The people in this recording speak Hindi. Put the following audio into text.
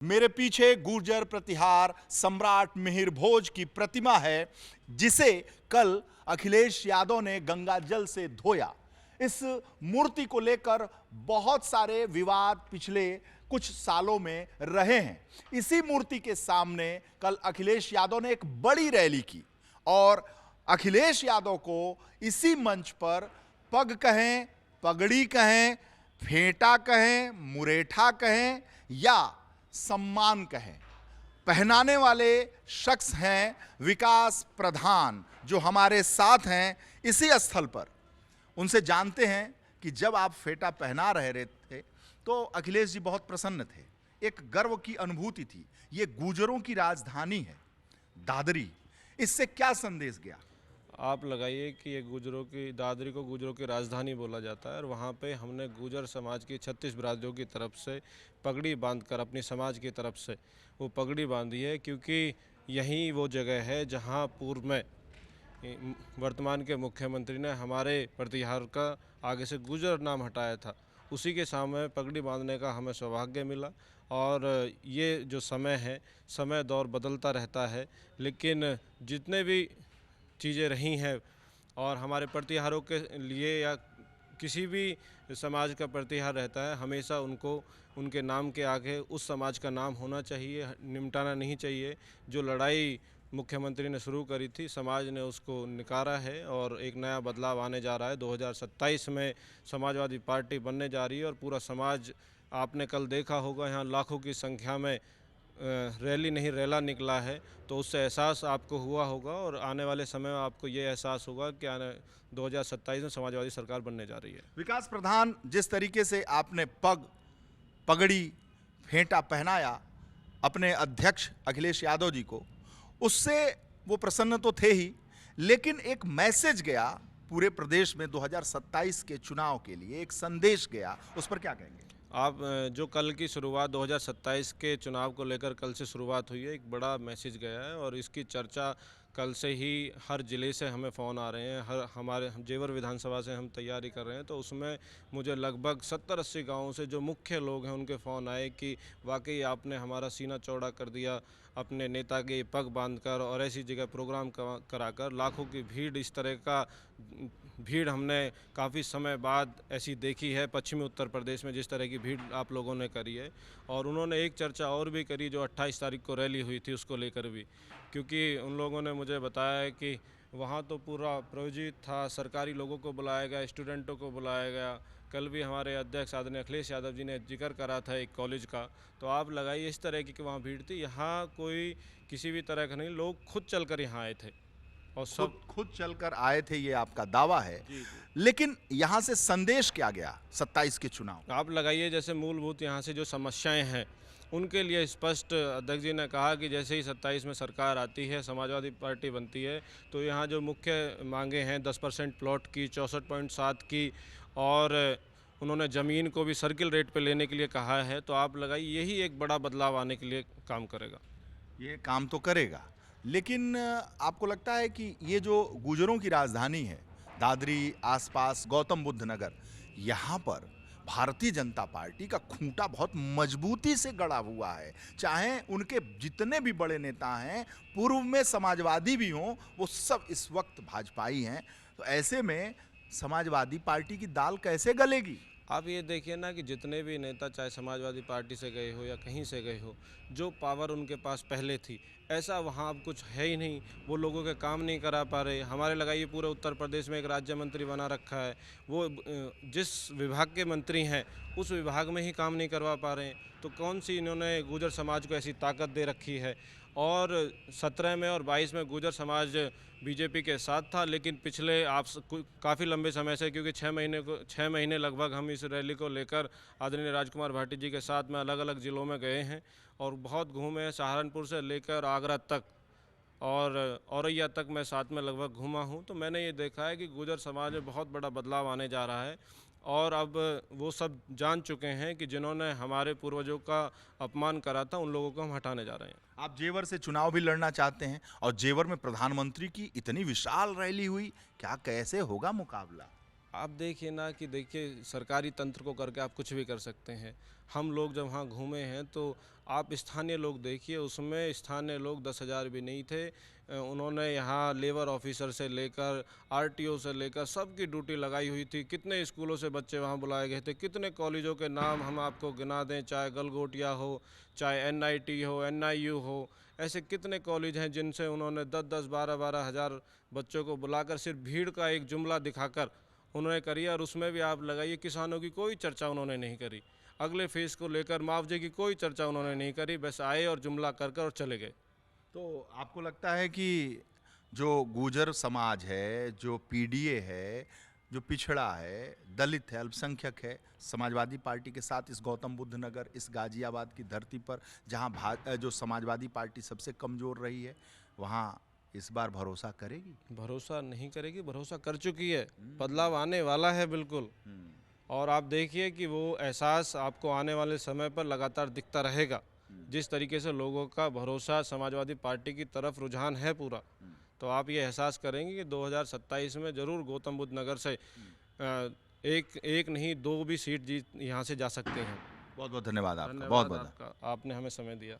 मेरे पीछे गुर्जर प्रतिहार सम्राट मिहिर भोज की प्रतिमा है, जिसे कल अखिलेश यादव ने गंगा जल से धोया। इस मूर्ति को लेकर बहुत सारे विवाद पिछले कुछ सालों में रहे हैं। इसी मूर्ति के सामने कल अखिलेश यादव ने एक बड़ी रैली की और अखिलेश यादव को इसी मंच पर पग कहें, पगड़ी कहें, फेंटा कहें, मुरेठा कहें या सम्मान कहें, पहनाने वाले शख्स हैं विकास प्रधान, जो हमारे साथ हैं इसी स्थल पर। उनसे जानते हैं कि जब आप फेटा पहना रहे थे तो अखिलेश जी बहुत प्रसन्न थे, एक गर्व की अनुभूति थी। ये गुर्जरों की राजधानी है दादरी, इससे क्या संदेश गया? आप लगाइए कि ये गुर्जरों की दादरी को गुर्जरों की राजधानी बोला जाता है और वहाँ पे हमने गुर्जर समाज की 36 बिरादरियों की तरफ से पगड़ी बांधकर अपनी समाज की तरफ से वो पगड़ी बांधी है, क्योंकि यही वो जगह है जहाँ पूर्व में वर्तमान के मुख्यमंत्री ने हमारे प्रतिहार का आगे से गुर्जर नाम हटाया था। उसी के सामने पगड़ी बांधने का हमें सौभाग्य मिला। और ये जो समय है, समय दौर बदलता रहता है, लेकिन जितने भी चीज़ें रही हैं और हमारे प्रतिहारों के लिए या किसी भी समाज का प्रतिहार रहता है, हमेशा उनको उनके नाम के आगे उस समाज का नाम होना चाहिए, निमटाना नहीं चाहिए। जो लड़ाई मुख्यमंत्री ने शुरू करी थी, समाज ने उसको निकारा है और एक नया बदलाव आने जा रहा है। 2027 में समाजवादी पार्टी बनने जा रही है और पूरा समाज, आपने कल देखा होगा यहाँ लाखों की संख्या में रैली नहीं रेला निकला है, तो उससे एहसास आपको हुआ होगा और आने वाले समय में आपको ये एहसास होगा कि आने 2027 में समाजवादी सरकार बनने जा रही है। विकास प्रधान, जिस तरीके से आपने पगड़ी फेंटा पहनाया अपने अध्यक्ष अखिलेश यादव जी को, उससे वो प्रसन्न तो थे ही, लेकिन एक मैसेज गया पूरे प्रदेश में 2027 के चुनाव के लिए, एक संदेश गया, उस पर क्या कहेंगे? आप जो कल की शुरुआत 2027 के चुनाव को लेकर कल से शुरुआत हुई है, एक बड़ा मैसेज गया है और इसकी चर्चा कल से ही हर ज़िले से हमें फ़ोन आ रहे हैं। हमारे जेवर विधानसभा से हम तैयारी कर रहे हैं, तो उसमें मुझे लगभग 70-80 गाँवों से जो मुख्य लोग हैं उनके फ़ोन आए कि वाकई आपने हमारा सीना चौड़ा कर दिया अपने नेता के पग बांधकर और ऐसी जगह प्रोग्राम कराकर। लाखों की भीड़, इस तरह का भीड़ हमने काफ़ी समय बाद ऐसी देखी है पश्चिमी उत्तर प्रदेश में, जिस तरह की भीड़ आप लोगों ने करी है। और उन्होंने एक चर्चा और भी करी जो 28 तारीख को रैली हुई थी उसको लेकर भी, क्योंकि उन लोगों ने मुझे बताया है कि वहाँ तो पूरा प्रायोजित था, सरकारी लोगों को बुलाया गया, स्टूडेंटों को बुलाया गया। कल भी हमारे अध्यक्ष आदरणीय अखिलेश यादव जी ने जिक्र करा था एक कॉलेज का, तो आप लगाइए इस तरह की कि वहाँ भीड़ थी। यहाँ कोई किसी भी तरह का नहीं, लोग खुद चलकर यहाँ आए थे और सब खुद चलकर आए थे, ये आपका दावा है। जी। लेकिन यहां से संदेश क्या गया 27 के चुनाव? आप लगाइए जैसे मूलभूत यहाँ से जो समस्याएं हैं उनके लिए स्पष्ट अध्यक्ष जी ने कहा कि जैसे ही 27 में सरकार आती है, समाजवादी पार्टी बनती है, तो यहाँ जो मुख्य मांगे हैं 10% प्लॉट की, 64.7 की, और उन्होंने ज़मीन को भी सर्किल रेट पे लेने के लिए कहा है। तो आप लगाइए यही एक बड़ा बदलाव आने के लिए काम करेगा। ये काम तो करेगा, लेकिन आपको लगता है कि ये जो गुर्जरों की राजधानी है दादरी, आसपास गौतम बुद्ध नगर, यहाँ पर भारतीय जनता पार्टी का खूंटा बहुत मजबूती से गड़ा हुआ है? चाहे उनके जितने भी बड़े नेता हैं, पूर्व में समाजवादी भी हों, वो सब इस वक्त भाजपाई हैं। तो ऐसे में समाजवादी पार्टी की दाल कैसे गलेगी? आप ये देखिए ना कि जितने भी नेता चाहे समाजवादी पार्टी से गए हो या कहीं से गए हो, जो पावर उनके पास पहले थी, ऐसा वहाँ अब कुछ है ही नहीं। वो लोगों के काम नहीं करा पा रहे। हमारे लगाइए पूरे उत्तर प्रदेश में एक राज्य मंत्री बना रखा है, वो जिस विभाग के मंत्री हैं उस विभाग में ही काम नहीं करवा पा रहे हैं। तो कौन सी इन्होंने गुर्जर समाज को ऐसी ताकत दे रखी है? और 17 में और 22 में गुर्जर समाज बीजेपी के साथ था, लेकिन पिछले काफ़ी लंबे समय से, क्योंकि 6 महीने लगभग हम इस रैली को लेकर आदरणीय राजकुमार भाटी जी के साथ में अलग अलग ज़िलों में गए हैं और बहुत घूमे हैं। सहारनपुर से लेकर आगरा तक और औरैया तक मैं साथ में लगभग घूमा हूँ। तो मैंने ये देखा है कि गुर्जर समाज में बहुत बड़ा बदलाव आने जा रहा है और अब वो सब जान चुके हैं कि जिन्होंने हमारे पूर्वजों का अपमान करा था उन लोगों को हम हटाने जा रहे हैं। आप जेवर से चुनाव भी लड़ना चाहते हैं और जेवर में प्रधानमंत्री की इतनी विशाल रैली हुई, क्या कैसे होगा मुकाबला? आप देखिए ना कि देखिए सरकारी तंत्र को करके आप कुछ भी कर सकते हैं। हम लोग जब वहाँ घूमे हैं तो आप स्थानीय लोग देखिए, उसमें स्थानीय लोग 10,000 भी नहीं थे। उन्होंने यहाँ लेबर ऑफिसर से लेकर आरटीओ से लेकर सबकी ड्यूटी लगाई हुई थी। कितने स्कूलों से बच्चे वहाँ बुलाए गए थे, कितने कॉलेजों के नाम हम आपको गिना दें, चाहे गलगोटिया हो, चाहे एनआईटी हो, एनआईयू हो। ऐसे कितने कॉलेज हैं जिनसे उन्होंने 10-10, 12-12 हज़ार बच्चों को बुलाकर सिर्फ भीड़ का एक जुमला दिखाकर उन्होंने करी। और उसमें भी आप लगाइए किसानों की कोई चर्चा उन्होंने नहीं करी, अगले फेज़ को लेकर मुआवजे की कोई चर्चा उन्होंने नहीं करी, बस आए और जुमला कर कर और चले गए। तो आपको लगता है कि जो गुर्जर समाज है, जो पीडीए है, जो पिछड़ा है, दलित है, अल्पसंख्यक है, समाजवादी पार्टी के साथ इस गौतम बुद्ध नगर, इस गाजियाबाद की धरती पर जहां जो समाजवादी पार्टी सबसे कमज़ोर रही है, वहां इस बार भरोसा करेगी? भरोसा नहीं करेगी, भरोसा कर चुकी है। बदलाव आने वाला है बिल्कुल। और आप देखिए कि वो एहसास आपको आने वाले समय पर लगातार दिखता रहेगा। जिस तरीके से लोगों का भरोसा समाजवादी पार्टी की तरफ रुझान है पूरा, तो आप ये एहसास करेंगे कि 2027 में ज़रूर गौतम बुद्ध नगर से एक नहीं 2 भी सीट जीत यहाँ से जा सकते हैं। बहुत बहुत धन्यवाद आपका, धन्यवाद बहुत बहुत। आपका, आपने हमें समय दिया।